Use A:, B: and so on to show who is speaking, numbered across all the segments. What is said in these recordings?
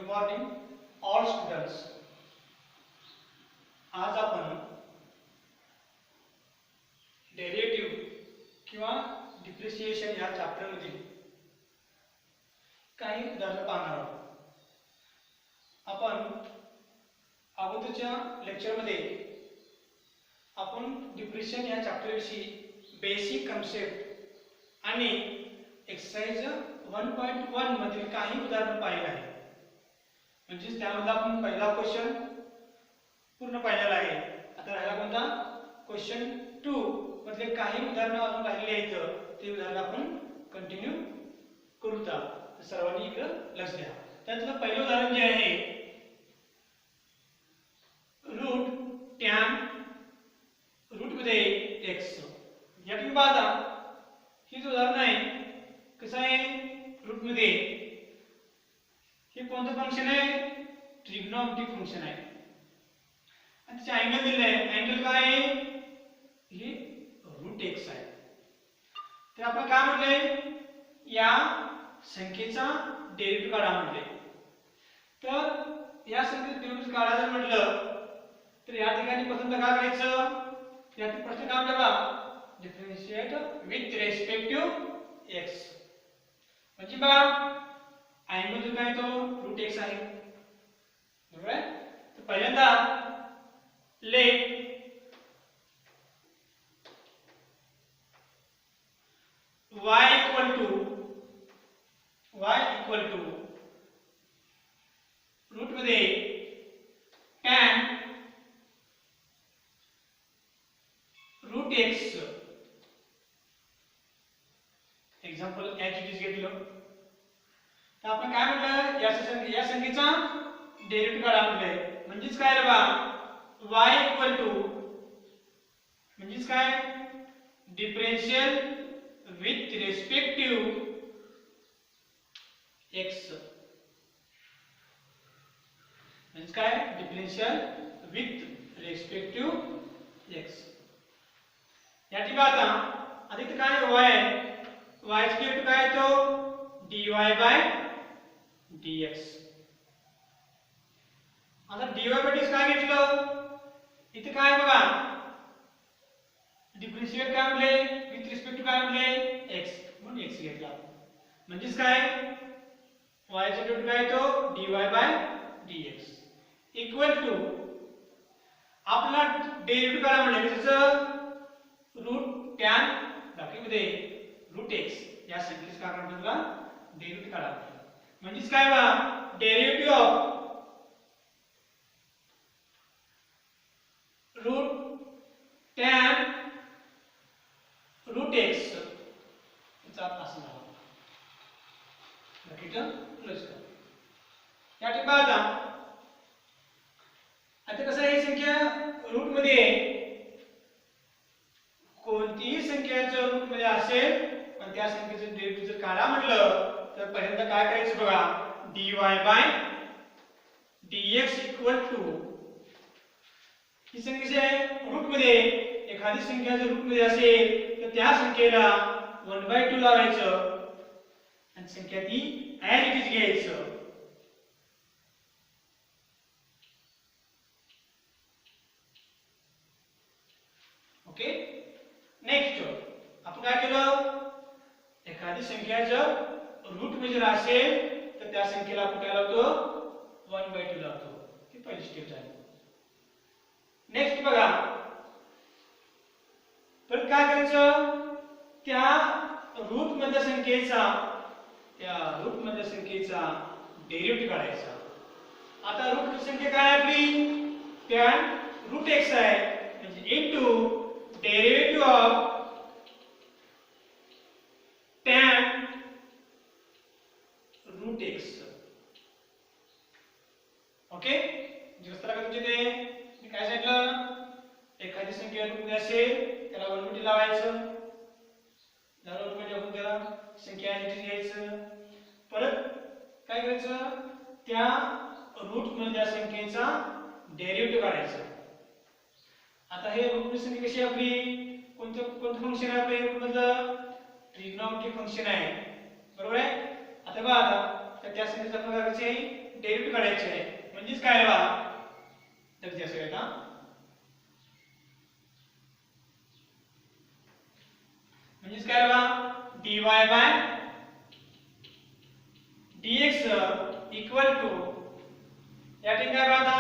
A: Morning all students. आज आपण derivative किंवा डिप्रिसिएशन या चॅप्टर मध्ये काही उदाहरणे पाहणार आहोत. आपण अगोदरच्या लेक्चर मध्ये आपण डिप्रिसिएशन या चॅप्टर विषयी बेसिक कन्सेप्ट आणि एक्सरसाइज 1.1 मधील काही उदाहरण पाहिले आहे. म्हणजे त्यामध्ये आपण पहिला क्वेश्चन पूर्ण पाहिलेला आहे. आता राहिला कोणता क्वेश्चन 2 मधले काही उदाहरणं अजून राहिलेली आहेत. ते उदाहरण आपण कंटिन्यू करूया. सर्वांनी इकडे लक्ष द्या. त्यातलं पहिलं उदाहरण जे आहे रूट टॅन रूट मध्ये x. या ठिकाणी पाहता ही जो उदाहरण आहे कसं आहे रूट मध्ये हे कोणतं फंक्शन आहे ट्रिग्नोमेट्रिक फंक्शन आहे आणि त्याचे अँगल दिले आहे. अँगल काय आहे हे रूट x आहे. तर आपण काय म्हटले या संख्येचा डेरिव्हेटिव्ह काढा म्हटले. तर या संख्येचा डेरिव्हेटिव्ह काढायचं म्हटलं तर या ठिकाणी प्रथम काय करायचं या प्रश्न काय बघा differentiate with respect to x. म्हणजे बघा अँगल जो काय तो रूट x आहे बरोबर आहे. तर पहिल्यांदा let y equal to root मध्ये tan रूट x. एक्झाम्पल एच इट इज घेतलं तर आपण काय म्हटलं या संख्येचा डेरिव्हेटिव्ह काढा म्हटलंय. म्हणजेच काय रे बा y इक्वल टू म्हणजेच काय differential with respect to x. म्हणजे काय differential with respect to x. या ठिकाणी आता आता इथे काय y आहे y चा डेरिव्हेटिव्ह काय तो dy by dx. आता dy by dx काय घेतलं इथे काय बघा डिफरन्शिएट काय म्हणले विथ रिस्पेक्ट टू काय म्हणले x म्हणून x घेतला. म्हणजेच काय y चा डेरिव्हेटिव्ह काय तो dy by dx equal to आपला डेरिव्हेटिव्ह काय म्हणले त्याचं रूट टॅन बाकीमध्ये रूट x या संख्येचा काय काढला डेरिव्हेटिव्ह काढा. म्हणजेच काय बा derivative of root tan root x याचा असं नाव ब्रॅकेट क्लोज करा. या ठिकाणी पाहता आता कसं आहे संख्या रूट मध्ये कोणतीही संख्या जर रूट मध्ये असेल पण त्या संख्येचं डेरिव्हेटिव्ह जर काढा म्हटलं तर पहिल्यांदा काय करायचं बघा dy by dx equal to ही संख्या आहे रूट मध्ये एखादी संख्या जर रूट मध्ये असेल तर त्या संख्येला 1/2 लावायचं आणि संख्या ती ऍज इट इज घ्यायचं. ओके. नेक्स्ट आपण काय केलं एखादी संख्या जर रूट मध्ये जर असेल तर त्या संख्येला आपण काय लावतो 1/2 लावतो. ही पहिली स्टेप झाली. नेक्स्ट बघा परत काय करायचं त्या रूट मधल्या संख्येचा डेरिव्हेटिव्ह काढायचा. आता रूट संख्या काय आपली tan रूट x आहे म्हणजे into derivative of tan root x. Okay. जसं का तुमचे ते मी काय सांगितलं एखादी संख्या रूट मध्ये असेल त्याला 1/2 लावायचं. जर रूट मध्ये आपण त्याला संख्या ऍज घ्यायचं. परत काय करायचं त्या रूट मधल्या संख्येचा डेरिव्हेटिव्ह काढायचा. आता हे रूट मधली संख्या कशी आपली कोणतं फंक्शन आहे आपल्या रूट मधलं ट्रिग्नोमेट्रिक फंक्शन आहे बरोबर आहे. आता बघा आता त्या संख्येचा आपण करायचे डेरिव्हेटिव्ह काढायची आहे. म्हणजेच काय बघा तर असं आहे ना, म्हणजेच काय बघा dy by dx equal to या ठिकाणी काय बघा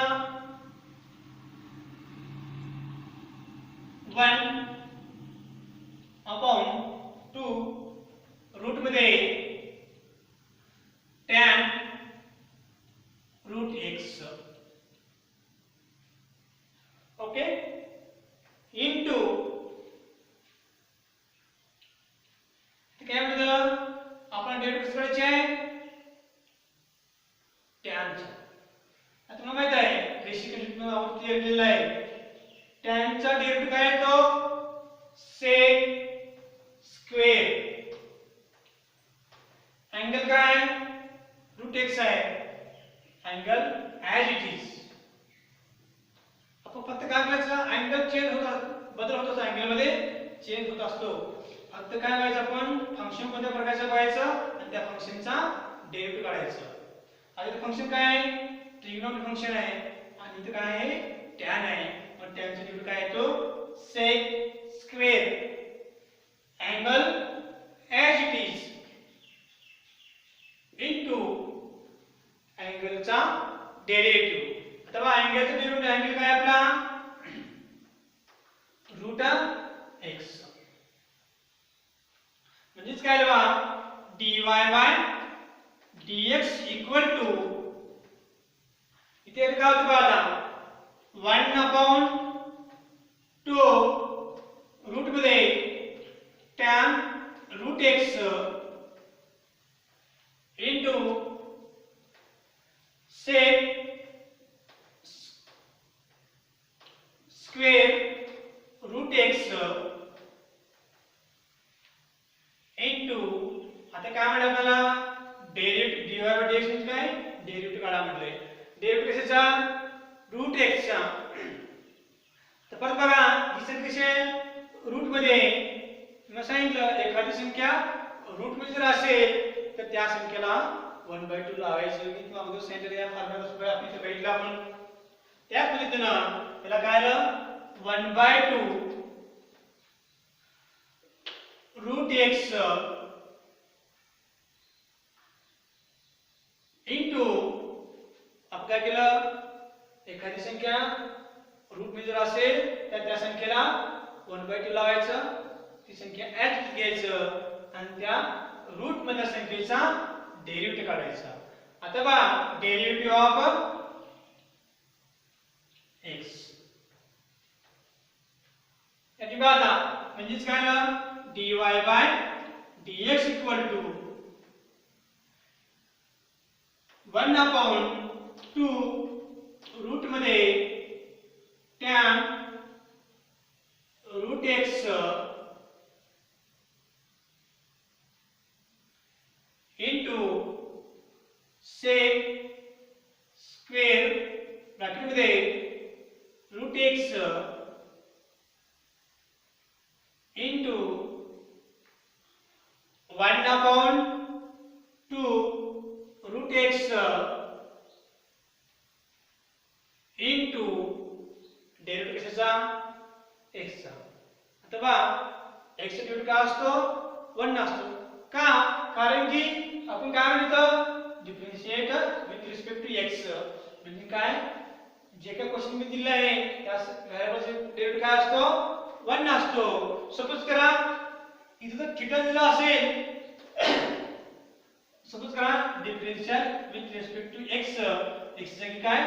A: 1 अपॉन 2 रूट मध्ये tan root x okay into काय म्हणलं आपण डेरिव्हेटिव्ह करायचे आहे tan चा. आता तुम्हाला माहित आहे बेसिक कंडिशन आपण क्लिअर केलेला आहे. tan चा डेरिव्हेटिव्ह काय येतो sec स्क्वेअर अँगल काय रूट x आहे अँगल ॲज इट इज. आपण फक्त काय करायचं अँगल चेंज होता बदल होत असतो अँगल मध्ये चेंज होत असतो. फक्त काय करायचं आपण फंक्शन कोणत्या प्रकारचं पाहायचं आणि त्या फंक्शनचा डेरिव्हेटिव्ह काढायचं. आता इथे फंक्शन काय आहे ट्रिग्नोमेट्रिक फंक्शन आहे आणि इथे काय आहे tan आहे. पण tan चा डेरिव्हेटिव्ह काय येतो sec square angle as it is into अँगलचा डेरिव्हेटिव्ह. आता बघा अँगलचा डेरिव्हेटिव्ह अँगल काय आपला रूट x. म्हणजेच काय बघा dy by dx equal to इथे काय होतं बघा आता 1 अपॉन 2 रूट मध्ये tan root x into sec square root x into आता काय म्हटलं आपल्याला डेरिव्हेटिव्ह dy बाय dx म्हणजे काय डेरिव्हेटिव्ह काढा म्हटले. डेरिव्हेटिव्ह कशाचा रूट x चा. तर परत बघा ही संख्या कशी आहे रूट मध्ये मी सांगितलं एखादी संख्या रूट मध्ये जर असेल तर त्या संख्येला 1/2 लावायचं. मी तुम्हाला अगोदर सांगितलं या फॉर्म्युला सुद्धा आपण इथे बघितलं आपण. त्याच पद्धतीनं त्याला काय आलं 1/2 रूट x इनटू आपण काय केलं एखादी संख्या रूट मध्ये जर असेल तर त्या संख्येला 1/2 लावायचं. ती संख्या ॲज घ्यायचं आणि त्या रूट मधल्या संख्येचा डेरिव्हेटिव्ह काढायचा. आता बघा डेरिव्हेटिव्ह ऑफ x याची बाधा म्हणजेच काय ना dy by dx equal to 1 upon 2 root मध्ये tan root x into sec square bracket मध्ये root x into 1 upon 2 root x into derivative कशाचा x चा. आता बघा x चा डेरिव्हेटिव्ह काय असतो 1 असतो. का कारण की आपण काय म्हणतो differentiate with respect to x म्हणजे काय जे काही क्वेश्चन मी दिले आहे त्या व्हेरिएबलचे डेरिव्हेटिव्ह काय असतो 1 असतो. सपोज करा इथे जर थीटा दिला असेल सपोज करा differential with respect to x x चा काय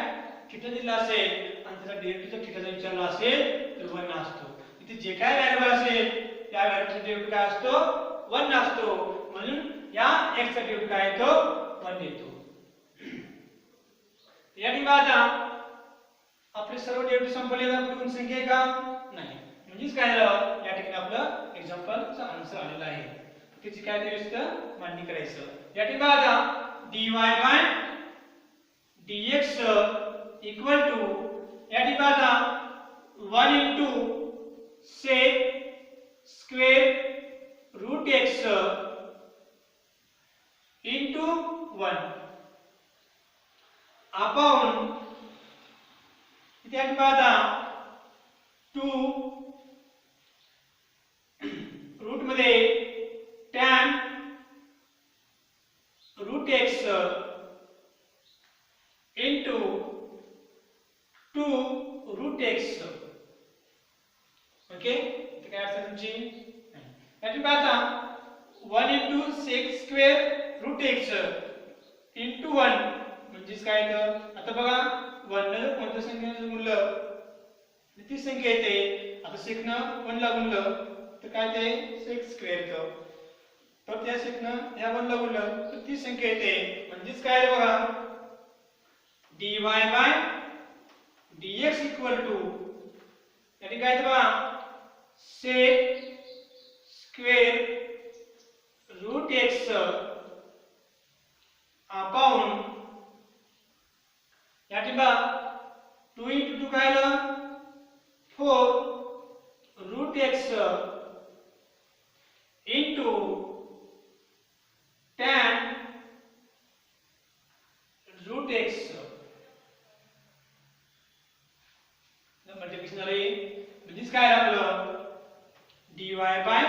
A: थीटा दिला असेल आणि त्याचा डेरिव्हेटिव्ह थीटाचा विचारला असेल तर 1 असतो. इथे जे काय व्हेरिएबल असेल त्या व्हेरिएबलचा डेरिव्हेटिव्ह काय असतो 1 असतो. म्हणून या x चा डेरिव्हेटिव्ह काय येतो 1 येतो. या ठिकाणी आता आपले सर्व डेरिव्हेटिव्ह संपले तर कोणती संख्या आहे का नाही. म्हणजेच काय झालं या ठिकाणी आपलं एक्झाम्पलचा आन्सर आलेला आहे. त्याची काय व्यवस्था मांडणी करायचं. या ठिकाणी आता dy by dx equal to या ठिकाणी आता 1 into sec square root x into 1 upon किती आहे बघा 2 रूट मध्ये tan root x into 2 root x. Okay, इथे काय असेल तुमची याची पाहता 1 into sec square root x into 1 म्हणजेच काय तर आता बघा 1 ने कोणत्या संख्येने गुणलं ती संख्या येते. आता sec न 1 ला गुणलं तर काय ते sec स्क्वेअर येतं. तर त्या sec न ह्या 1 ला गुणलं तर ती संख्या येते. म्हणजेच काय बघा dy by dx equal to यानी काय ते बघा sec square root x upon या ठिकाणी 2 into 2 काय आलं 4 root x into tan root x multiplication झाले. म्हणजेच काय आपलं dy by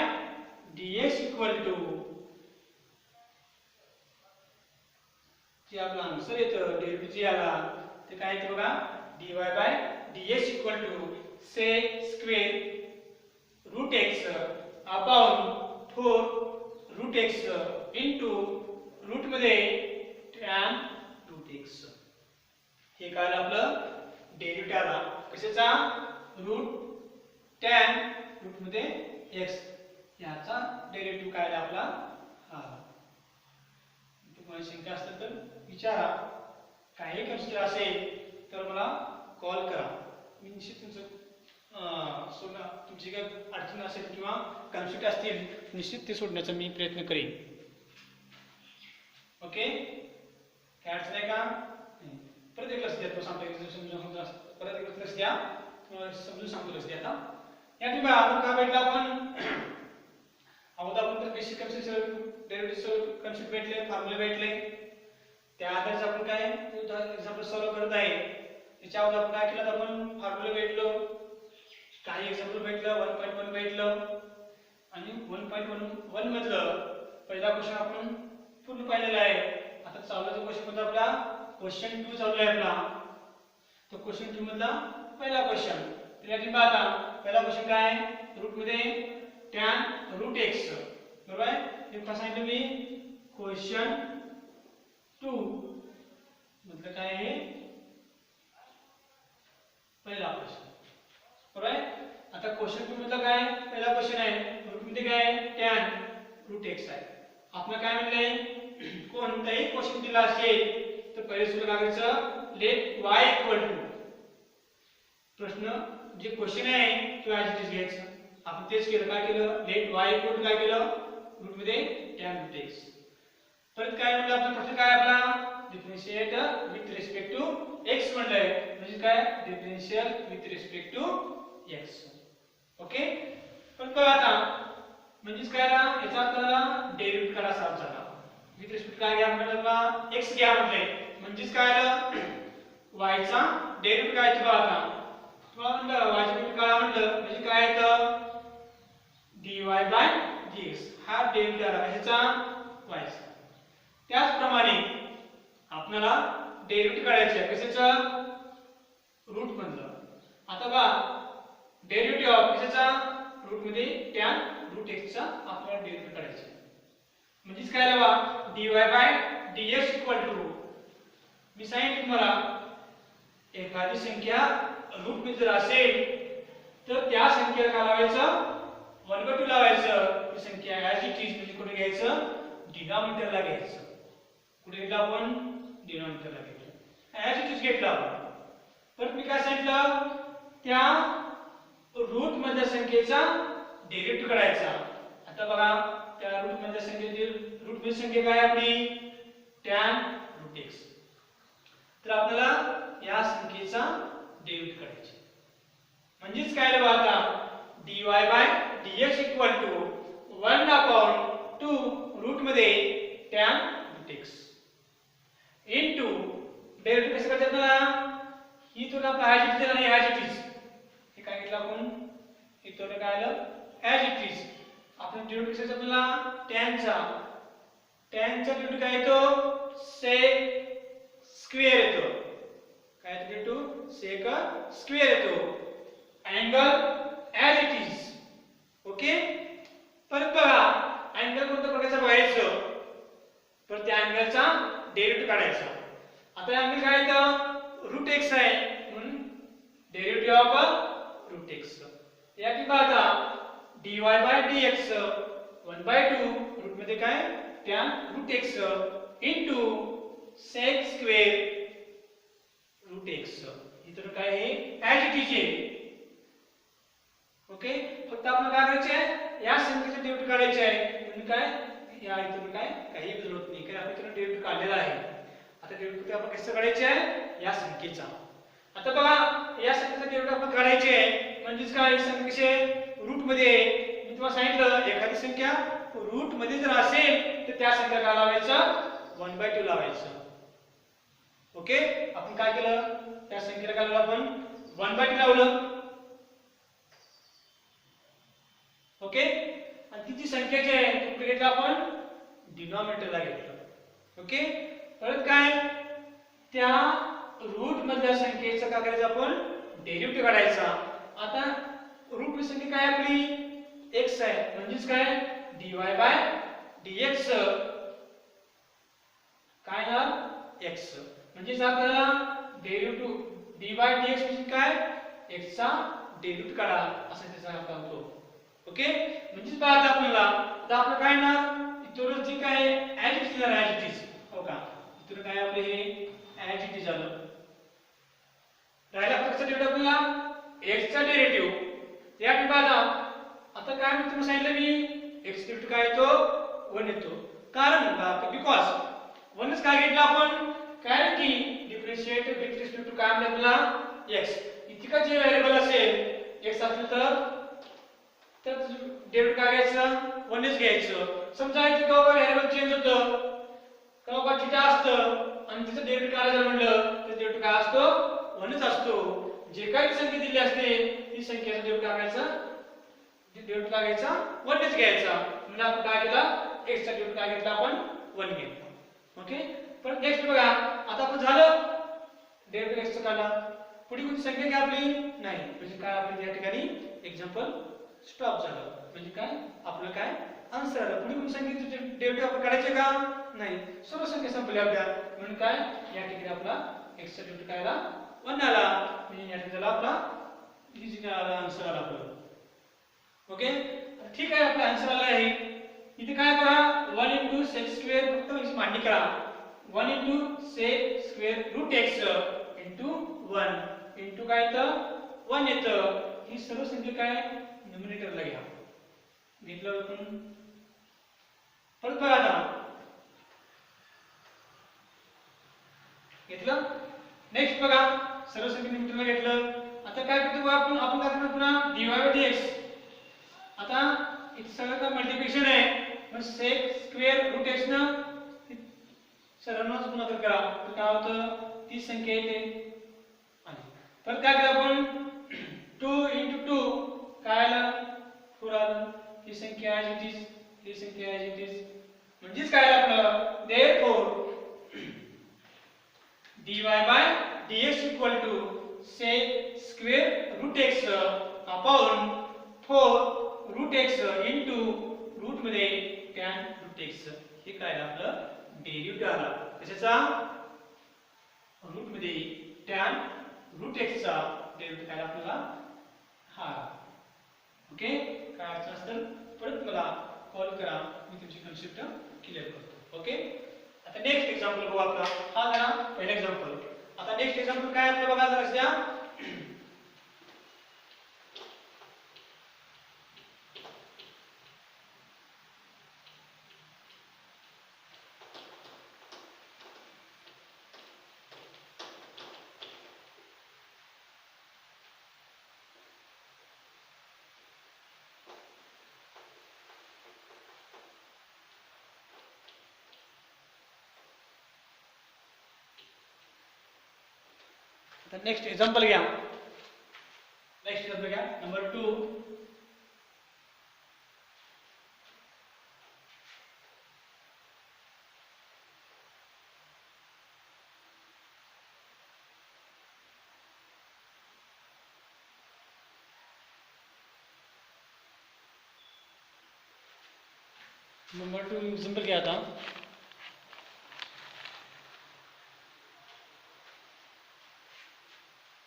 A: dx equal to जे आपला आन्सर येतं डेरिव्हेटिव्ह जे आला ते काय येतं बघा dy by dx equal to sec square root x upon 4 root x into root मध्ये tan रूट x. हे काय आपलं डेरिव्हेटिव्ह आला कशाचा रूट tan रूट मध्ये x याचा डेरिव्हेटिव्ह काय आपला हा. तुम्हाला शंका असेल तर विचारा. काही कन्सिडर असेल तर मला कॉल करा. मी निश्चित तुमचं तुमची काही अडचण असेल किंवा कन्फ्लिक्ट असतील निश्चित ते सोडण्याचा मी प्रयत्न करेन. ओके, काय अडचण आहे का परत एक लक्ष द्या. तो सांगतो परत एक लक्ष द्या समजून सांगतो लक्ष द्या. आता या ठिकाणी आपण काय भेटला आपण अगोदर आपण तर बेसिक कन्सेप्ट डेरिव्हेटिव्ह कन्सेप्ट भेटले फॉर्म्युले भेटले त्या आधारे आपण काय एक्झाम्पल सॉल्व्ह करत आहे. त्याच्या अगोदर आपण काय केलं तर आपण फॉर्म्युले भेटलो काही एक्झाम्पल भेटलं 1.1 भेटलं आणि 1.1 मधलं पहिला क्वेश्चन आपण पूर्ण पाहिलेला आहे. आता चालूचा क्वेश्चन मध्ये आपला क्वेश्चन 2 चालू आहे आपला. तो क्वेश्चन 2 मधला पहिला क्वेश्चन त्यासाठी पाहता पहिला क्वेश्चन काय आहे रूट मध्ये tan रूट x बरोबर आहे. हे कसं सांगितलं मी क्वेश्चन 2 मतलब काय आहे पहिला क्वेश्चन बरोबर आहे. आता क्वेश्चन 2 मतलब काय पहिला क्वेश्चन आहे रूट मध्ये काय tan रूट x आहे. आपण काय म्हणलंय कोणताही क्वेश्चन दिला असेल तर पहिले सुरू करायचं लेट y इक्वल टू प्रश्न जे क्वेश्चन आहे तो ऍज इट इज घ्यायचं. आपण तेच केलं. काय केलं लेट y इक्वल टू काय केलं रूट मध्ये tan रूट x. परत काय म्हणलं आपण प्रश्न काय आपला differentiate with respect to x म्हणलंय म्हणजे काय differential with respect to x. Okay, पण बघा आता म्हणजे काय याचा आपल्याला डेरिव्हेटिव्ह करा साफ झाला. विथ रिस्पेक्ट काय घ्या आपल्याला x घ्या म्हटले म्हणजे काय आलं y चा डेरिव्हेटिव्ह काय येतो आता तुम्हाला म्हणलं y चा डेरिव्हेटिव्ह काय म्हणलं म्हणजे काय येतं dy by dx हा डेरिव्हेटिव्ह आला ह्याचा y चा. त्याचप्रमाणे आपल्याला डेरिव्हेटिव्ह काढायचे आहे कशाचा रूट मधलं. आता बघा डेरिव्हेटिव्ह ऑफ कशाचा रूट मध्ये tan रूट x चा आपल्याला डेरिव्हेटिव्ह काढायचा आहे. म्हणजे काय लावा dy by dx equal to मी सांगितलं तुम्हाला एखादी संख्या रूट मध्ये जर असेल तर त्या संख्येला काय लावायचं 1/2 लावायचं. ती संख्या ऍज इट इज म्हणजे कुठे घ्यायचं डिनॉमिनेटरला घ्यायचं. कुठे घेतलं आपण डिनॉमिनेटरला घेतलं ऍज इट इज घेतलं आपण. परत मी काय सांगितलं त्या रूट मधल्या संख्येचा डेरिव्हेटिव्ह काढायचा. आता बघा त्या रूट मधल्या संख्येची रूट मधली संख्या काय आपली tan रूट x. तर आपल्याला या संख्येचा डेरिव्हेटिव्ह काढायचा म्हणजेच काय बघा आता dy by dx equal to 1/2 root मध्ये tan root x into derivative कसं करतात ना, ही तुला ॲज इट इज आणि ॲज इट इज हे काय घेतलं आपण, इथं काय आलं ॲज इट इज. आपण डेरिव्हेटिव्ह कसं आपल्याला टॅनचा डेरिव्हेटिव्ह काय येतो सेक स्क्वेअर येतो. काय डेरिव्हेटिव्ह सेक स्क्वेअर येतो. Angle as it is. Okay. परत बघा अँगल कोणत्या प्रकारचा बघायचं, परत त्या अँगलचा डेरिव्हेटिव्ह काढायचा. आता अँगल काय येतं रूट एक्स आहे म्हणून डेरिव्हेटिव्ह ऑफ रूट एक्स. या की पाहता dy बाय dx 1/2 रूट मध्ये काय tan root x into sec square root x. इथं काय आहे ॲज इट इज आहे. ओके. फक्त आपल्याला काय करायचे आहे या संख्येचे डेरिव्हेटिव्ह काढायचे आहे. म्हणजे काय या इथून काय काही जरूरत नाही कारण आपण इथून डेरिव्हेटिव्ह काढलेला आहे. आता डेरिव्हेटिव्ह आपण कसं काढायचे आहे या संख्येचा. आता बघा या संख्येचा डेरिव्हेटिव्ह आपण काढायचे आहे म्हणजेच काय संख्या कशी रूट मध्ये मी तुम्हाला सांगितलं एखादी संख्या रूट मध्ये जर असेल तर त्या संख्या काय लावायचं 1/2 लावायचं. ओके. आपण काय केलं त्या संख्येला काय लावलं आपण 1/2 लावलं. ओके. आणि ती जी संख्या जी आहे ती घेतलं आपण डिनॉमिनेटरला घेतलं. ओके. परत काय त्या रूट मधल्या संख्येचं काय करायचं आपण डेरिव्हेटिव्ह काढायचा. आता रूट मधली संख्या काय आपली x आहे म्हणजेच काय dy बाय dx काय ना x म्हणजेच आपल्याला डेरिव्हेटिव्ह dy बाय dx म्हणजे काय x चा डेरिव्हेटिव्ह काढा असं त्याचा अर्थ होतो. ओके. म्हणजेच पाहता आपल्याला आता आपलं काय ना इथून जे काय as it is as it is. हो का. इथून काय आपले हे ॲज इट इज झालं. राहिला फक्त डेरिव्हेटिव्ह आपल्याला x चा डेरिव्हेटिव्ह या पाहता. आता काय मी तुम्हाला सांगितलं मी x डेरिव्हेटिव्ह काय येतो 1 येतो. कारण बिकॉज 1च काय घेतलं आपण कारण की डिफरन्शिएट विथ रिस्पेक्ट टू काय म्हणजे आपल्याला x इतका जे व्हेरिएबल असेल x असेल तर डेरिव्हेटिव्ह काय घ्यायचं 1च घ्यायचं. समजा इथे केव्हा व्हेरिएबल चेंज होतं केव्हा थिटा असतं आणि तिचं डेरिव्हेटिव्ह काढायचं म्हणलं तर डेरिव्हेटिव्ह काय असतो 1च असतो. जे काही संख्या दिली असते ती संख्येचा डेरिव्हेटिव्ह काढायचा डेरिव्हेटिव्ह काय घ्यायचा 1च घ्यायचा. म्हणजे आपण काय केलं x चा डेरिव्हेटिव्ह काय घेतला आपण 1 घेतला. ओके. पण नेक्स्ट बघा आता आपण झालं डेरिव्हेटिव्ह x चा काढला. पुढे कोणती संख्या घ्या आपली नाही म्हणजे काय आपण या ठिकाणी एक्झाम्पल स्टॉप झालं. म्हणजे काय आपलं काय आन्सर आलं. पुढे कोणती संख्येचे डेरिव्हेटिव्ह आपण काढायचे का नाही सर्व संख्या संपल्या आपल्या म्हणून काय या ठिकाणी आपला x चा डेरिव्हेटिव्ह काय आला 1 आला. म्हणजे या ठिकाणी आपला इझी आला आन्सर आला आपला. ओके. ठीक आहे आपला आन्सर आला आहे. इथे काय बघा 1 * sec स्क्वेअर फक्त म्हणजे मांडणी करा 1 * sec स्क्वेअर रूट x * 1 * काय येतं 1 येतं. ही सर्व संख्या काय न्यूमरेटरला घ्या घेतलं आपण. परत बघा आता घेतलं. नेक्स्ट बघा सर्व संख्या न्यूमरेटरला घेतलं. आता काय करतो आपण काय करतो पुन्हा dy बाय dx. आता इथे सगळं का मल्टिप्लिकेशन आहे मग sec स्क्वेअर रूट x न सर्वांनाच गुणाकार करा तर काय होतं ती संख्या येते. परत काय केलं आपण 2 * 2 काय आलं 4 आलं. ही संख्या ॲज इट इज ही संख्या ॲज इट इज म्हणजेच काय आपलं therefore dy by dx equal to sec square root x upon 4 root x into root मध्ये tan रूट x. हे काय आपलं डेरिव्हेटिव्ह आला कशाचा रूट मध्ये tan रूट x चा डेरिव्हेटिव्ह काय आपल्याला हा. ओके. काय अडचण असेल परत मला कॉल करा मी तुमची कन्सेप्ट क्लिअर करतो. ओके. आता नेक्स्ट एक्झाम्पल बघू आपला हा झाला पहिला एक्झाम्पल. आता नेक्स्ट एक्झाम्पल काय आपलं बघा जरा द्या. तर नेक्स्ट एक्झाम्पल घ्या. नेक्स्ट एक्झाम्पल घ्या नंबर 2. नंबर 2 एक्झाम्पल घ्या आता.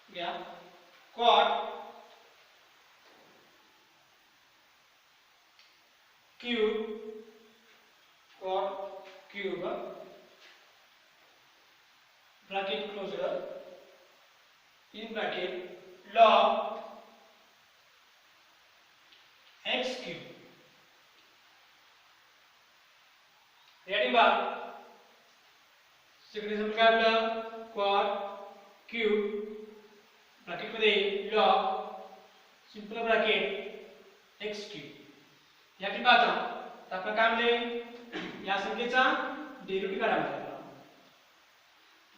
A: घ्या cot cube bracket closed in bracket log x cube. Ready बा सेकंड एक्झाम्पल काय आपलं cot cube ब्रॅकेट मध्ये log simple bracket x cube. या ठिकाणी आता आपण काय म्हणले या संख्येचा डेरिव्हेटिव्ह काढायचा.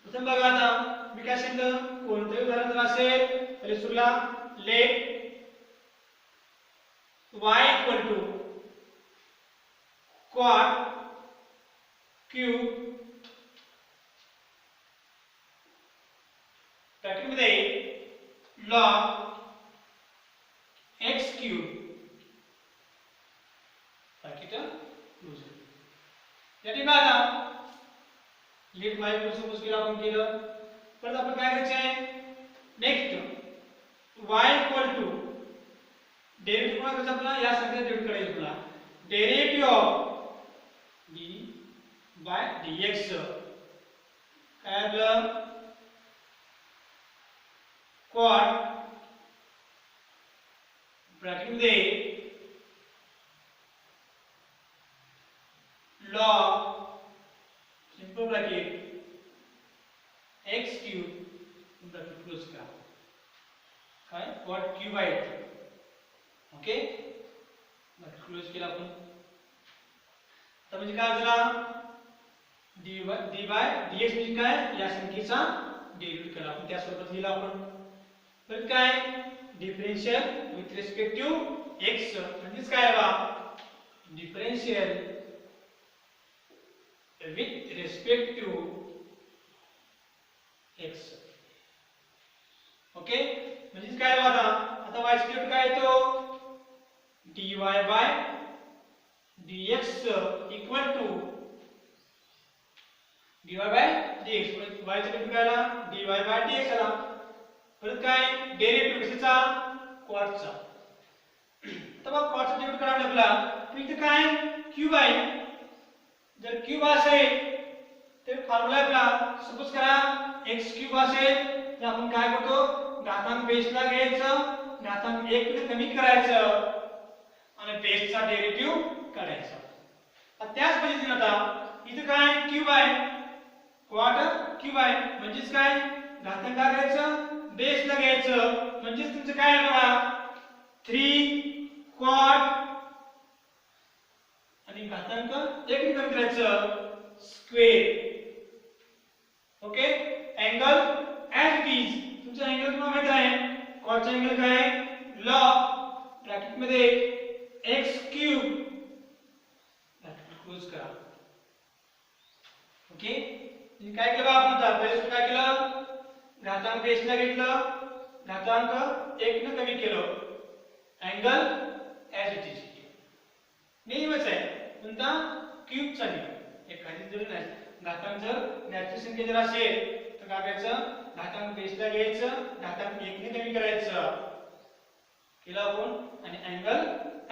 A: प्रथम बघा आता मी काय सांगितलं कोणतेही उदाहरण जर असेल तर सुरुला let y equal to cot cube bracket मध्ये log x cube bracket close. या ठिकाणी आता लेट y इक्वल सपोज केलं आपण केलं. परत आपण काय करायचं आहे next y equal to derivative कोणा करायचं आपल्याला या संख्येचा डेरिव्हेटिव्ह करायचं आपल्याला. Derivative of d by dx काय आपलं cot ब्रॅकेट मध्ये log simple bracket x cube bracket close करा. काय cot क्यूब आहे ओके ब्रॅकेट क्लोज केला आपण. तर म्हणजे काय झाला dy dx म्हणजे काय या संख्येचा डेरिव्हेटिव्ह करा आपण त्या स्वरूपात लिहिला आपण. परत काय differential with respect to x म्हणजे काय बा differential with respect to x. Okay म्हणजे काय बा आता y स्क्वेअर काय येतो dy by dx equal to dy by dx. y चा डेरिव्हेटिव्ह काय आला dy बाय dx आला. परत काय डेरिव्हेटिव्ह कशाचा cot चा. तर मग cot चा डेरिव्हेटिव्ह करायला लागला तर इथे काय क्यूब आहे. जर क्यूब असेल तर फॉर्म्युला आपला सपोज करा x क्यूब असेल तर आपण काय करतो घातांक बेसला घ्यायचं घातांक 1 ने कमी करायचं आणि बेसचा डेरिव्हेटिव्ह काढायचा. आता त्याच पद्धतीने आता इथे काय क्यूब आहे cot क्यूब आहे म्हणजेच काय घातांक काय करायचं बेसला घ्यायचं म्हणजेच तुमचं काय आहे बघा 3 cot आणि घातांक 1 ने कमी करायचं square. Okay angle as it is तुमचा अँगल तुम्हाला माहित आहे cot चा अँगल काय आहे log ब्रॅकेट मध्ये x क्यूब ब्रॅकेट क्लोज करा. ओके काय केलं आपण आता पहिले काय केलं घातांक बेसला घेतलं घातांक 1 ने कमी केलं अँगल ऍज इट इज नेहमीच आहे कोणता क्यूबचा नियम. एखादी जर घातांक जर नॅचरल संख्या जर असेल तर काय करायचं घातांक बेसला घ्यायचं घातांक 1 ने कमी करायचं केलं आपण आणि angle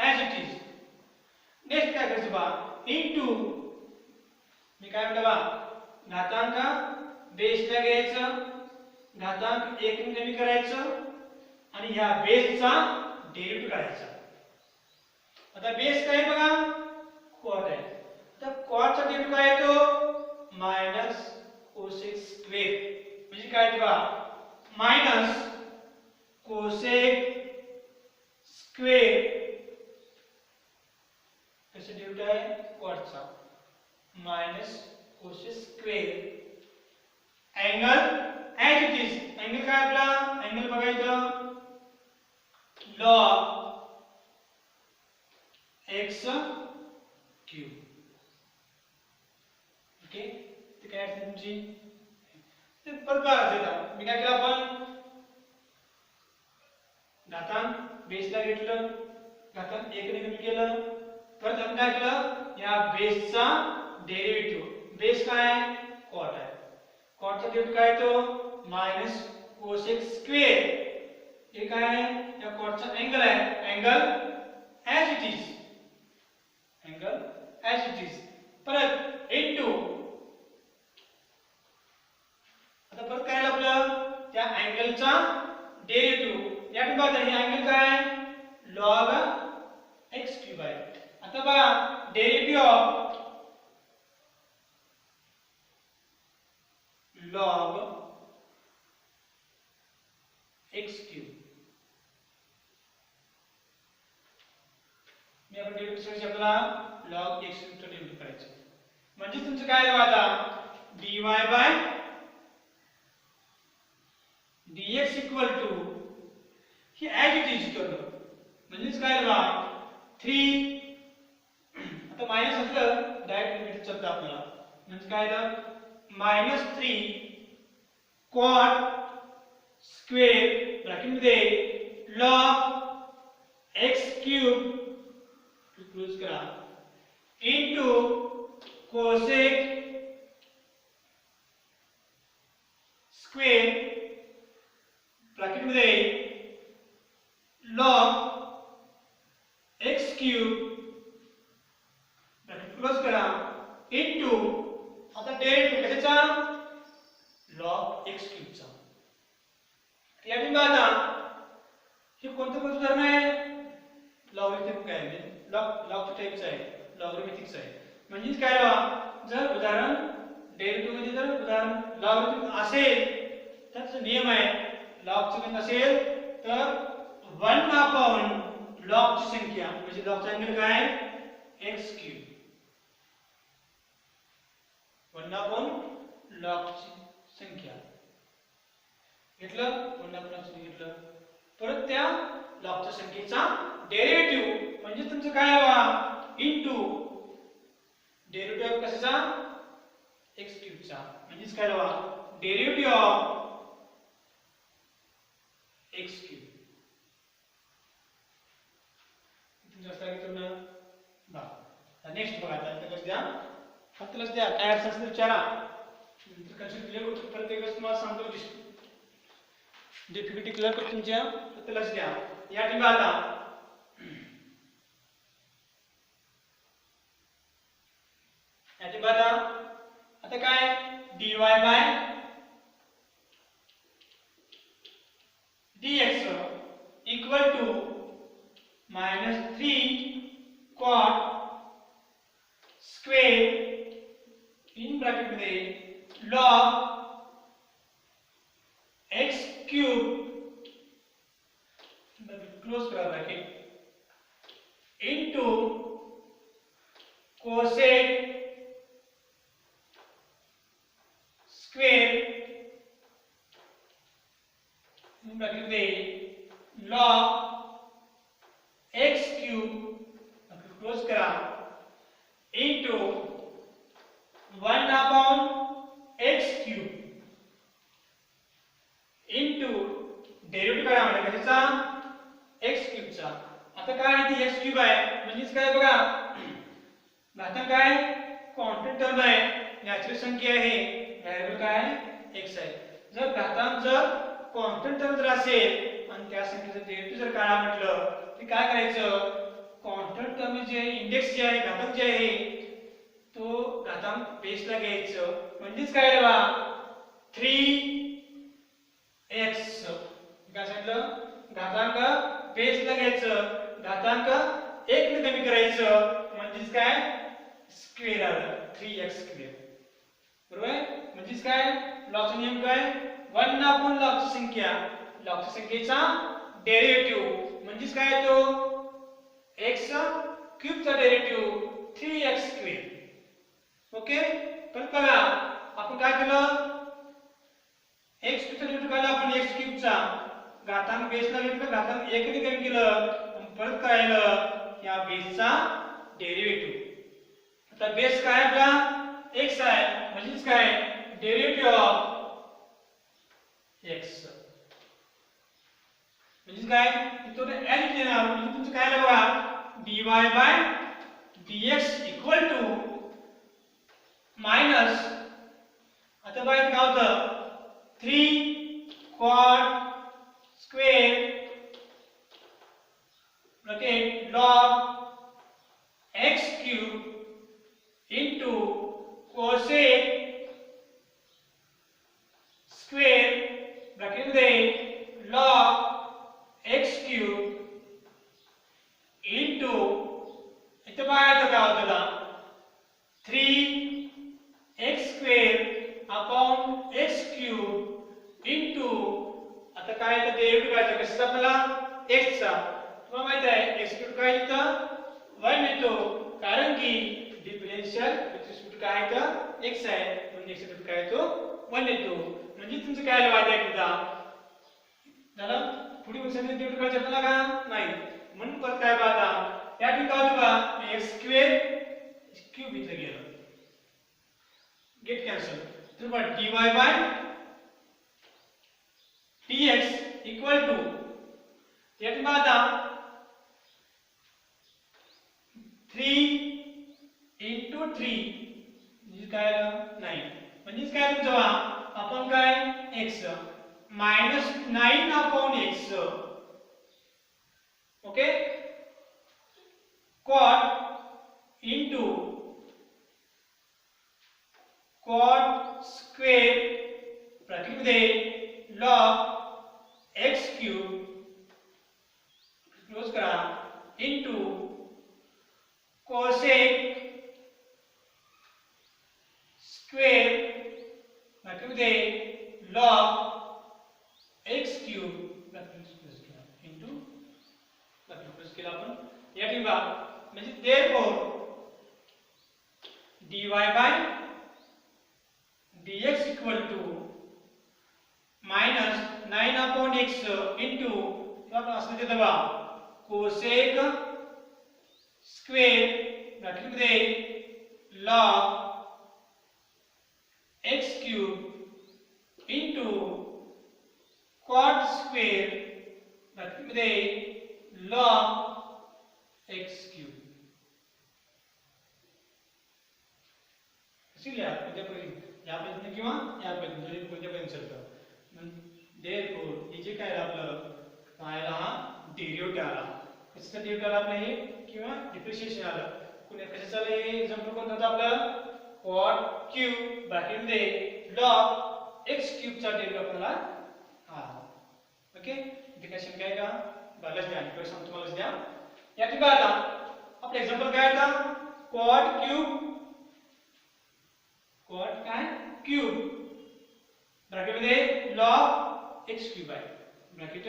A: as it is. Next काय करायचं बा इनटू मी काय म्हणतो बा घातांक बेसला घ्यायचं घातांक 1 ने कमी करायचं आणि ह्या बेसचा डेरिव्हेटिव्ह काढायचा. आता बेस काय बघा cot आहे. तर cot चा डेरिव्हेटिव्ह काय येतो मायनस कोसेक स्क्वेअर म्हणजे काय येतो बघा मायनस कोसेक स्क्वेअर कसे डेरिव्हेटिव्ह आहे cot चा minus cosec square angle as it is angle काय आपला अँगल बघायचं लॉग x क्यूब. ओके ते काय असते तुमची ते परत बघायचं. मी काय केलं आपण घातांक बेसला घेतलं घातांक 1 ने कमी केलं परत आपण काय केलं या बेसचा डेरिव्हेटिव्ह बेस काय कॉट आहे कॉटचा डेरिव्हेटिव्ह काय तो मायनस कोसेक स्क्वेअर हे काय आहे या कॉटचा अँगल आहे angle as it is angle as it is परत इनटू आता परत काय आपलं त्या अँगलचा डेरिव्हेटिव्ह या ठिकाणी हे अँगल काय लॉग x क्यूब आहे. आता बघा derivative of log x cube मी आपण डेरिव्हेटिव्ह साठी आपला लॉग x क्यूब चा डेरिव्हेटिव्ह करायचं म्हणजे तुमचं काय झालं आता dy by dx equal to ही ॲज इट इज करणं म्हणजेच काय बघा 3 आता मायनस असलं डायरेक्ट लिमिट चालतं आपल्याला म्हणजे काय झालं -3 कॉट स्क्वेअर ब्रॅकेट मध्ये लॉग x क्यूब क्लोज करा इनटू कोसेक स्क्वेअर ब्रॅकेट मध्ये log x cube bracket close करा इनटू आता डेरिव्हेटिव्ह कशाचा लॉग x क्यूबचा. या ठिकाणी आता हे कोणतं उदाहरण आहे लॉगरिथमिक आहे लॉग टाइपचं आहे लॉगरिथमिकचं आहे म्हणजे काय बघा जर उदाहरण डेरिव्हेटिव्ह मध्ये जर उदाहरण लॉगरिथमिक असेल तर त्याचा नियम आहे लॉगचं गणित असेल तर 1 लॉगची संख्या म्हणजे लॉगचा अँगल काय x क्यूब 1 लॉगची संख्या घेतलं 1 लॉगची घेतलं परत त्या लॉगच्या संख्येचा डेरिव्हेटिव्ह म्हणजे तुमचं काय बघा इनटू डेरिव्हेटिव्ह कशाचा x क्यूबचा म्हणजेच काय बघा derivative of x cube next बघा आता द्या फक्त लस द्या काय असेल तर विचारा कन्सेप्ट क्लिअर होतो प्रत्येक तुम्हाला सांगतो डिफिकल्टी क्लिअर करतो तुमच्या फक्त लस द्या. या ठिकाणी आता काय dy by dx equal to -3 cot square in bracket मध्ये लॉग x क्यूब क्लोज करा bracket into cosec square in bracket मध्ये लॉग x क्यूब क्लोज करा into 1/x cube into derivative काय म्हणजे कशाचा x क्यूबचा. आता काय आहे ती x क्यूब आहे म्हणजेच काय बघा घातांक काय कॉन्स्टंट टर्म आहे नॅचरल संख्या आहे व्हेरिएबल काय x आहे. जर घातांक जर कॉन्स्टंट टर्म जर असेल आणि त्या संख्येचं डेरिव्हेटिव्ह जर काढा म्हटलं तर काय करायचं कॉन्स्टंट टर्म जे इंडेक्स जे आहे घातांक जे आहे तो घातांक बेसला घ्यायचं म्हणजेच काय बघा 3x काय सांगितलं घातांक बेसला घ्यायचं घातांक 1 ने कमी करायचं म्हणजेच काय स्क्वेअर आलं 3x स्क्वेअर बरोबर आहे. म्हणजेच काय लॉगचा नियम काय 1 लॉगची संख्या लॉगच्या संख्येचा डेरिव्हेटिव्ह म्हणजेच काय तो x क्यूबचा डेरिव्हेटिव्ह 3x स्क्वेअर. ओके पण बघा आपण काय केलं x क्यूबचा डेरिव्हेटिव्ह काढला आपण x चा घातांक बेसला घेतलं, घातांक 1 ने कमी केलं, परत काय आलं या बेसचा डेरिव्हेटिव्ह. आता बेस काय आपला x आहे, म्हणजेच काय डेरिव्हेटिव्ह ऑफ x म्हणजे काय तो n लिहिणार. म्हणजे तुमचं काय आलं बघा dy by dx equal to minus आता बघा काय होतं 3 cot square bracket log x cube into cosec square bracket मध्ये log x क्यूब इनटू इथे बाहेर काय होतं का 3x square upon x cube into आता काय येतं डेरिव्हेटिव्ह काय कशाचा आपल्याला x चा. तुम्हाला माहित आहे x क्यूब काय येतं 1 येतो कारण की डिफरन्शियल विथ रिस्पेक्ट काय येतं x आहे म्हणून x रिस्पेक्ट काय येतो 1 येतो. म्हणजे तुमचं काय वाद आहे एकदा झालं पुढे फंक्शन डेरिव्हेटिव्ह करायचं आपल्याला का नाही म्हणून परत काय पाहता या ठिकाणी काय होतं बघा x स्क्वेअर क्यूब इथं गेलं गेट कॅन्सल. तर बघा dy by dx equal to या ठिकाणी पाहता 3 into 3 म्हणजे काय आलं 9 म्हणजे काय तुमचं आपण काय x मायनस 9 अपॉन x okay cot into cot square bracket मध्ये log x क्यूब क्लोज करा इनटू cosec स्क्वेअर ब्रॅकेट मध्ये log x cube bracket plus केला इनटू ब्रॅकेट प्लस केला आपण या ठिकाणी म्हणजे therefore dy by dx equal to minus 9 अपॉन x इनटू आपण असं देतो बघा cosec स्क्वेअर ब्रॅकेट मध्ये log x cube into cot square bracket मध्ये log x क्यूब. लिहा या पद्धतीने किंवा या पद्धतीने कोणत्यापर्यंत चालतं. देअरफॉर हे जे काय आपलं पाहायला हा डेरिव्हेटिव्ह आला कशाचा डेरिव्हेटिव्ह आला आपलं हे किंवा डिप्रिशिएशन आलं कुणी कशाचं आलं हे एक्झाम्पल कोणतं होतं आपलं cot क्यूब ब्रॅकेट मध्ये log x क्यूब चा डेरिव्हेटिव्ह आपल्याला हा ओके. इथे काय शंका आहे का बघायलाच द्या आणि सांगतो तुम्हालाच द्या. या ठिकाणी आता आपलं एक्झाम्पल काय होतं cot क्यूब cot काय क्यूब ब्रॅकेट मध्ये log x क्यूब आहे ब्रॅकेट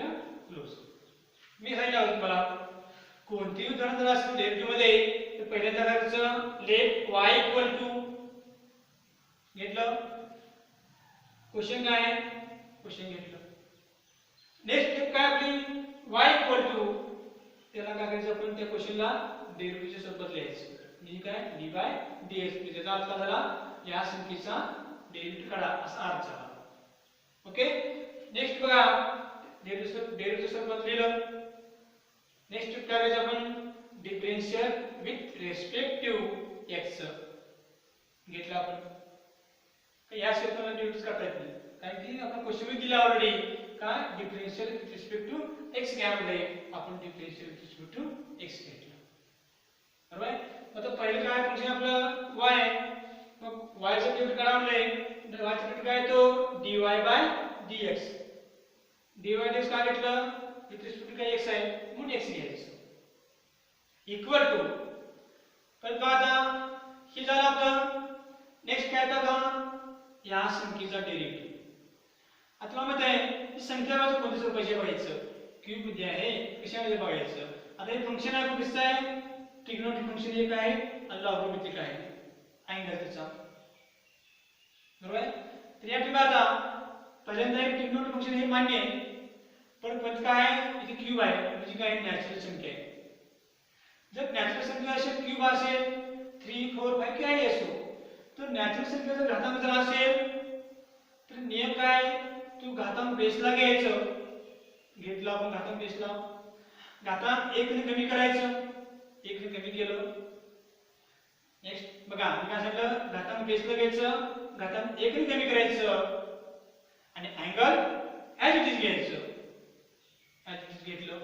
A: क्लोज. मी सांगितलं तुम्हाला कोणतीही उदाहरण जर असेल डेरिव्हेटिव्ह मध्ये तर पहिल्यांदा करायचं लेट y इक्वल टू घेतलं क्वेश्चन काय आहे क्वेश्चन घेतलं. नेक्स्ट स्टेप काय आपली y इक्वल टू त्याला काय करायचं आपण त्या क्वेश्चनला डेरिव्हेटिव्हच्या स्वरूपात लिहायचं म्हणजे काय dy बाय dx त्याचा अर्थ झाला या संख्येचा डेरिव्हेटिव्ह काढा असा अर्थ झाला. ओके नेक्स्ट बघा डेरिव्हेटिव्ह स्वरूपात लिहिलं. नेक्स्ट स्टेप काय करायचं आपण differential with respect to x घेतला आपण या स्टेपला डेरिव्हेटिव्ह काढता येत नाही कारण की आपण क्वेश्चन मध्ये दिला ऑलरेडी काय differential with respect to x घ्यामध्ये आपण differential with respect to x घेतला बरोबर आहे. आता पहिलं काय फंक्शन आपलं y मग y चा डेरिव्हेटिव्ह काढा म्हणले y चा डेरिव्हेटिव्ह काय तो dy by dx dy dx काय घेतलं विथ रिस्पेक्ट टू काय x आहे म्हणून x घ्यायचं इक्वल टू पण आता हे झालं आपलं. नेक्स्ट काय आता या संख्येचा डेरिव्हेटिव्ह. आता तुम्हाला माहित आहे ही संख्या बाजू कोणत्या स्वरूपाची बघायचं क्यूब मध्ये आहे कशामध्ये बघायचं. आता हे फंक्शन आहे खूप कसं आहे ट्रिग्नोमेट्रिक फंक्शन एक आहे आणि लॉगॅरिथमिक आहे अँगल त्याचा बरोबर आहे. तर या ठिकाणी आता पहिल्यांदा एक ट्रिग्नोमेट्रिक फंक्शन हे मान्य आहे पण काय आहे इथे क्यूब आहे म्हणजे काय नॅचरल संख्या आहे. जर नॅचरल संख्या असेल क्यूब असेल 3 4 5 काही असो तर नॅचरल संख्या जर घातांक जर असेल तर नियम काय तू घातांक बेसला घ्यायचं. घेतला आपण घातांक बेसला घातांक 1 ने कमी करायचं 1 ने कमी केलं. नेक्स्ट बघा मी काय सांगितलं घातांक बेसला घ्यायचं घातांक 1 ने कमी करायचं आणि अँगल ॲज इट इज घ्यायचं ॲज इट इज घेतलं.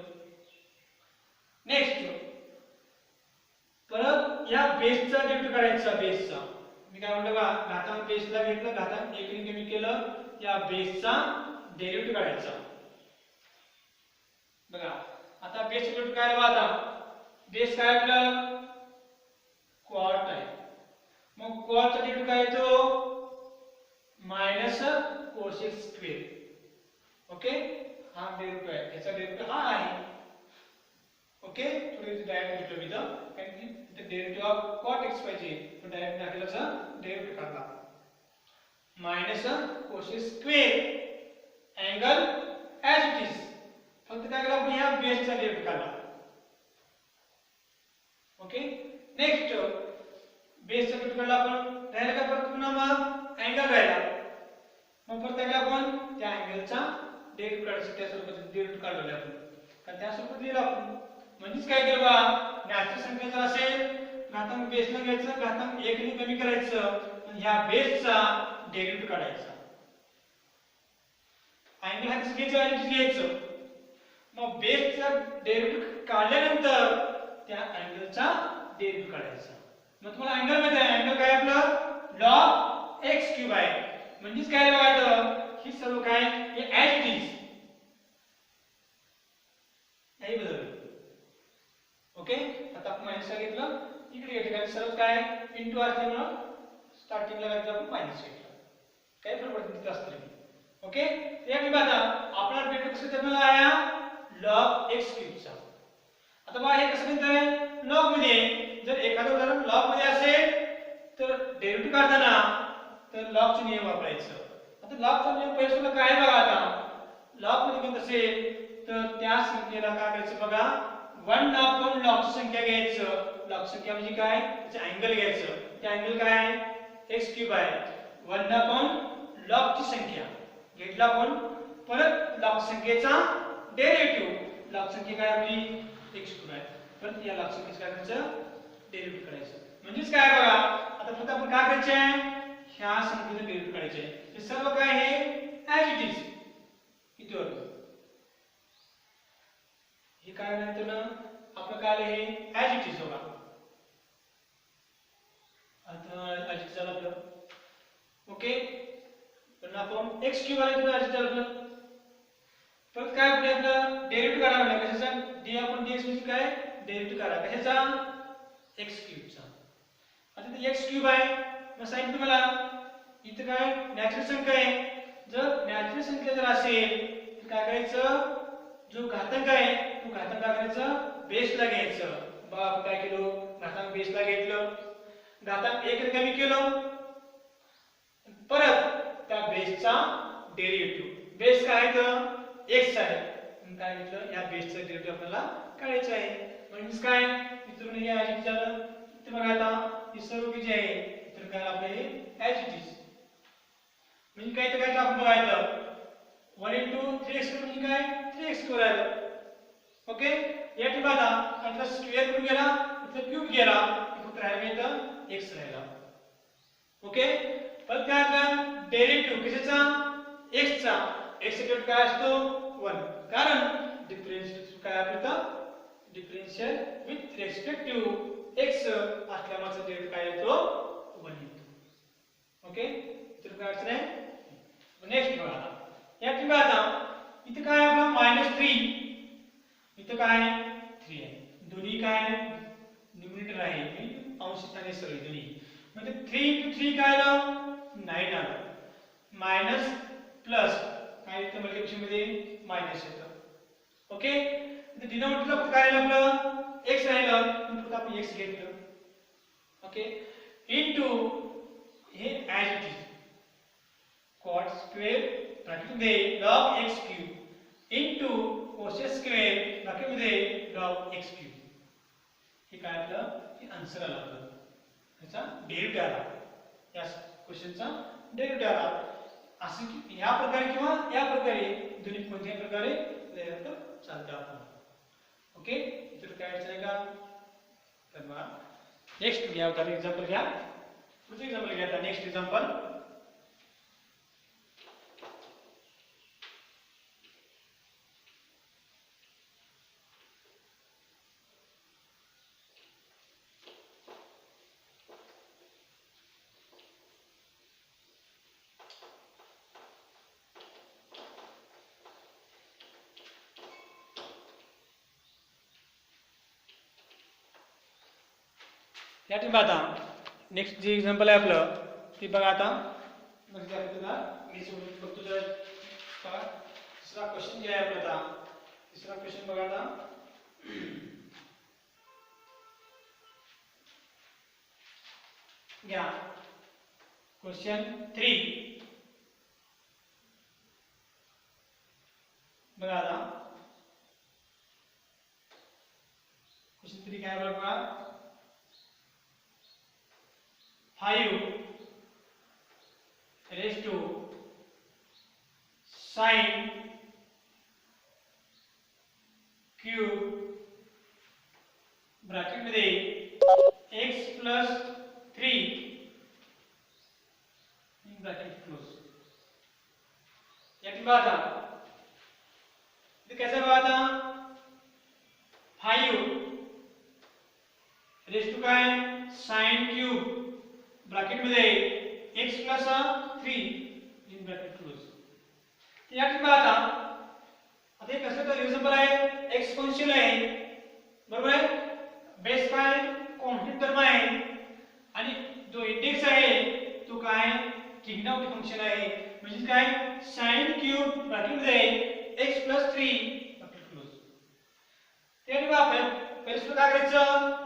A: नेक्स्ट परत या बेसचा डेरिव्हेटिव्ह काढायचा बेसचा. मी काय म्हणलं बघा घातांक बेसला घेतलं घातांक 1 ने कमी केलं या बेसचा डेरिव्हेटिव्ह काढायचा. बघा आता बेसचा डेरिव्हेटिव्ह काय बघा आता बेस काय आपलं क्वार्ट आहे. मग क्वार्टचा डेरिव्हेटिव्ह काय येतो मायनस कोसेक स्क्वेअर. ओके हा डेरिव्हेटिव्ह आहे याचा डेरिव्हेटिव्ह हा आहे. ओके थोडी डायरेक्ट घेतलं मी इथं कारण की इथे डेरिव्हेटिव्ह ऑफ cot x पाहिजे पण डायरेक्ट दाखवल्याचा डेरिव्हेटिव्ह काढला minus cosec square angle as it is. फक्त काय केलं आपण या बेसचा डेरिव्हेटिव्ह काढला. ओके नेक्स्ट बेसचा डेरिव्हेटिव्ह काढला आपण राहिला का परत पुन्हा मग अँगल राहिला मग परत काय आपण त्या अँगलचा डेरिव्हेटिव्ह काढायचं त्या स्वरूपाचं डेरिव्हेटिव्ह काढलं आपण कारण त्या स्वरूपात लिहिलं आपण. म्हणजेच काय केलं बा नॅचरल संख्या जर असेल घातांक बेसला घ्यायचं घातांक 1 ने कमी करायचं आणि ह्या बेसचा डेरिव्हेटिव्ह काढायचा. अँगल हा कसं घ्यायचं मग बेसचा डेरिव्हेटिव्ह काढल्यानंतर त्या अँगलचा डेरिव्हेटिव्ह काढायचा. मग तुम्हाला अँगल माहिती आहे अँगल काय आपलं log x क्यूब आहे. म्हणजेच काय बघायचं ही सर्व काय हे ॲज इट इज नाही बदललं. ओके आता आपण मायनस घेतलं इकडे घेतलं काय सर्व काय इंटू असल्यामुळं स्टार्टिंगला घेतलं आपण मायनस घेतलं काही फरक पडत नाही असतं. ओके या ठिकाणी आता आपला डेरिव्हेटिव्ह कसं करणार आहे log x क्यूबचा. आता बघा हे कसं करताय लॉग मध्ये जर एखादं उदाहरण लॉग मध्ये असेल तर डेरिव्हेटिव्ह काढताना तर लॉगचे नियम वापरायचं. आता लॉगचा नियम पहिला काय बघा आता लॉग मध्ये घेत असेल तर त्या संख्येला काय करायचं बघा 1 आपण लॉगची संख्या घ्यायचं. लॉग संख्या म्हणजे काय त्याचे अँगल घ्यायचं. ते अँगल काय आहे x क्यूब आहे 1 आपण लॉगची संख्या घेतला आपण परत लॉग संख्येचा डेरिव्हेटिव्ह लॉग संख्या काय आपली x क्यूब आहे परत या लॉग संख्येचं काय करायचं डेरिव्हेटिव्ह करायचं. म्हणजेच काय बघा आता फक्त आपण काय करायचे ह्या संख्येचं डेरिव्हेटिव्ह काढायचे. हे सर्व काय हे ॲज इट इज किती होतं हे काय नंतर आपलं काय आहे ॲज इट इज बघा आता ॲज इट इज झालं आपलं. ओके पण आपण x क्यूब आले तर ॲज इट झालं आपलं. परत काय आपलं डेरिव्हेटिव्ह काढा म्हणजे कशाचा d आपण dx म्हणजे काय डेरिव्हेटिव्ह काढा कशाचा x क्यूबचा. आता ते x क्यूब आहे मग सांगितलं मला इथं काय नॅचरल संख्या आहे. जर नॅचरल संख्या जर असेल तर काय करायचं जो घातांक आहे तो घातांक काय करायचं बेसला घ्यायचं. बघा आपण काय केलं घातांक बेसला घेतलं घातांक 1 ने कमी केलं परत त्या बेसचा डेरिव्हेटिव्ह बेस काय आहे तर x आहे काय घेतलं या बेसचा डेरिव्हेटिव्ह आपल्याला काढायचं आहे. म्हणजे काय इथून हे ॲज इट इज झालं. इथे बघा आता ही सर्व जी आहे इथून काय आपलं हे ॲज इट इज म्हणजे काय तर काय आपण बघायचं 1 into 3x म्हणजे काय 3x स्क्वेअर आलं. ओके या ठिकाणी आता इथला स्क्वेअर कुठे गेला इथला क्यूब गेला फक्त राहिला इथं x राहिला. ओके परत काय आता डेरिव्हेटिव्ह कशाचा x चा x चा डेरिव्हेटिव्ह काय असतो 1 कारण डिफरन्शियल काय आपलं differential with respect to x असल्यामुळे डेरिव्हेटिव्ह काय येतो 1 येतो. ओके तर काय अर्थ आहे नेक्स्ट बघा या ठिकाणी आता इथे काय आपलं -3 इथे काय 3 आहे दोन्ही काय न्यूमरेटर आहे अंश आणि सरळ दोन्ही म्हणजे 3 into 3 काय आलं 9 आलं मायनस प्लस काय इथे मल्टिप्लिकेशन मध्ये मायनस येतं. ओके इथे डिनॉमिनेटरला काय राहिलं आपलं x राहिलं फक्त आपण x घेतलं. ओके इनटू हे as it is cot square bracket मध्ये log x cube into 4x square ब्रॅकेटमध्ये log x क्यूब. हे काय आपलं हे आन्सर आला आपलं. याचा डेरिव्हेटिव्ह आला. या क्वेश्चनचा डेरिव्हेटिव्ह आला. असं की या प्रकारे किंवा या प्रकारे दोन्ही कोणत्याही प्रकारे चालतं आपण. ओके, इतर काय अडचण आहे का? तर मग नेक्स्ट घ्या, उदाहरण एक्झाम्पल घ्या. पुढचं एक्झाम्पल घ्या. नेक्स्ट एक्झाम्पल या ठिकाणी आता नेक्स्ट जे एक्झाम्पल आहे आपलं ते बघा. आता तिसरा क्वेश्चन जे आहे आपला आता तिसरा क्वेश्चन बघा. आता घ्या क्वेश्चन 3 बघा. आता क्वेश्चन 3 काय बघा. 5 raised to sin cube bracket मध्ये x plus 3 in bracket close. याची बात कैसे बात 5 raised to काय sin cube ब्रॅकेट मध्ये x plus 3 in bracket close. या ठिकाणी आता हे कसं तर एक्झाम्पल आहे. एक्सपोनेन्शियल आहे बरोबर आहे. बेस काय कॉन्स्टंट टर्म आहे आणि जो इंडेक्स आहे तो काय ट्रिग्नॉमेट्रिक फंक्शन आहे. म्हणजे काय sin क्यूब ब्रॅकेट मध्ये x plus 3 ब्रॅकेट क्लोज. त्यामुळे आपण पहिलं काय करायचं